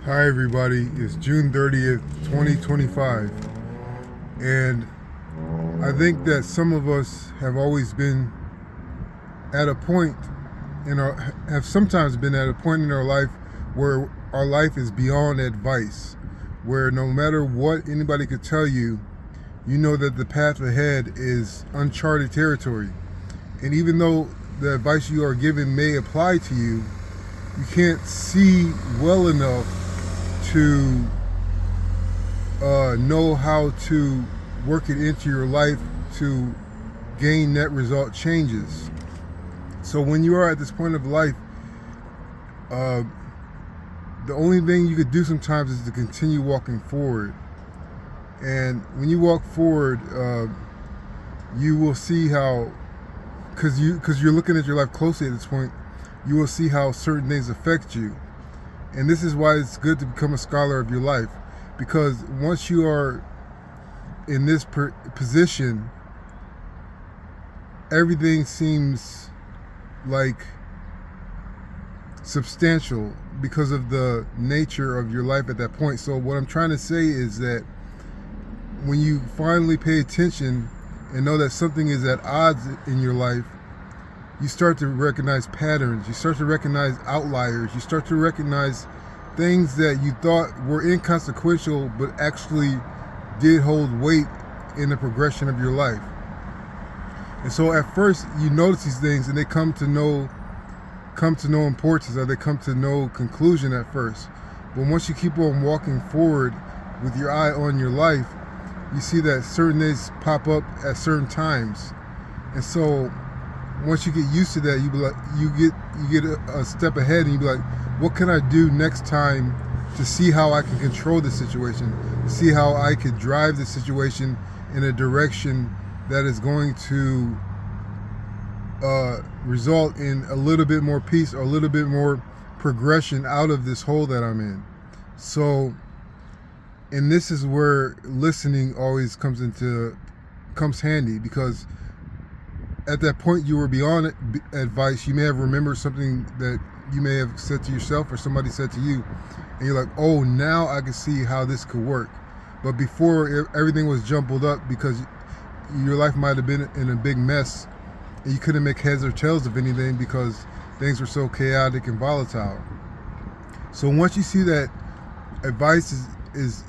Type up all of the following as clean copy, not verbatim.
Hi everybody, it's June 30th, 2025, and I think that some of us have always been at a point have sometimes been at a point in our life where our life is beyond advice, where no matter what anybody could tell you, you know that the path ahead is uncharted territory. And even though the advice you are given may apply to you, you can't see well enough to know how to work it into your life to gain net result changes. So when you are at this point of life, the only thing you could do sometimes is to continue walking forward. And when you walk forward, you will see how, because you're looking at your life closely at this point, you will see how certain things affect you. And this is why it's good to become a scholar of your life, because once you are in this position, everything seems like substantial because of the nature of your life at that point. So what I'm trying to say is that when you finally pay attention and know that something is at odds in your life, you start to recognize patterns, you start to recognize outliers, you start to recognize things that you thought were inconsequential but actually did hold weight in the progression of your life. And so at first you notice these things and they come to no importance, or they come to no conclusion at first. But once you keep on walking forward with your eye on your life, you see that certain things pop up at certain times. And so once you get used to that, you be like, you get a step ahead, and you be like, what can I do next time to see how I can control the situation, to see how I could drive the situation in a direction that is going to result in a little bit more peace, or a little bit more progression out of this hole that I'm in. So, and this is where listening always comes handy, because at that point you were beyond advice. You may have remembered something that you may have said to yourself or somebody said to you, and you're like, oh, now I can see how this could work. But before, everything was jumbled up because your life might have been in a big mess, and you couldn't make heads or tails of anything because things were so chaotic and volatile. So once you see that advice is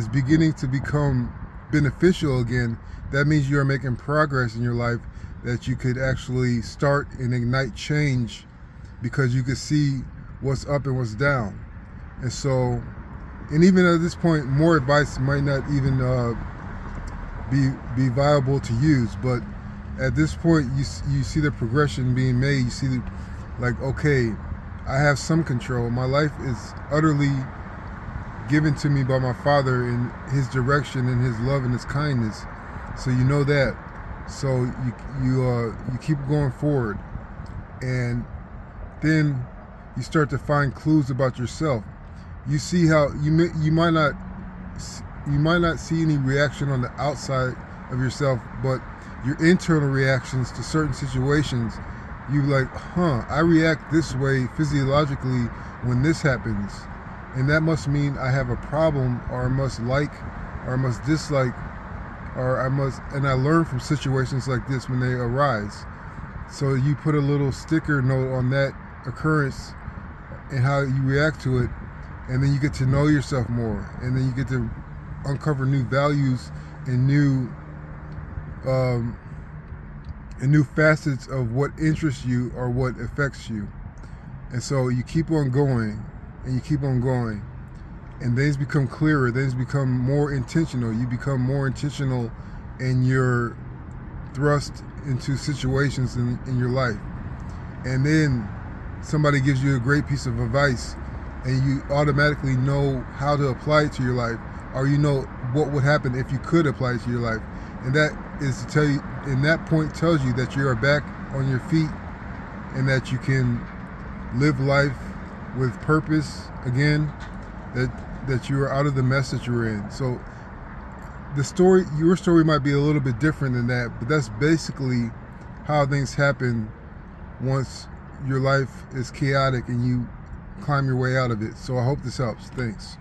beginning to become beneficial again, that means you are making progress in your life, that you could actually start and ignite change, because you could see what's up and what's down. And so, and even at this point, more advice might not even be viable to use. But at this point, you see the progression being made. You see, like, okay, I have some control. My life is utterly given to me by my Father in His direction and His love and His kindness. So you know that. So you keep going forward, and then you start to find clues about yourself. You see how you might not see any reaction on the outside of yourself, but your internal reactions to certain situations, you like, I react this way physiologically when this happens, and that must mean I have a problem, or I must like, or I must dislike, or and I learn from situations like this when they arise. So you put a little sticker note on that occurrence and how you react to it, and then you get to know yourself more, and then you get to uncover new values and new facets of what interests you or what affects you. And so you keep on going, and you keep on going, and things become clearer, things become more intentional. You become more intentional in your thrust into situations in your life. And then somebody gives you a great piece of advice, and you automatically know how to apply it to your life, or you know what would happen if you could apply it to your life. And that is to tell you, and that point tells you that you are back on your feet, and that you can live life with purpose again, that you are out of the mess that you're in. So your story might be a little bit different than that, but that's basically how things happen once your life is chaotic and you climb your way out of it. So I hope this helps. Thanks.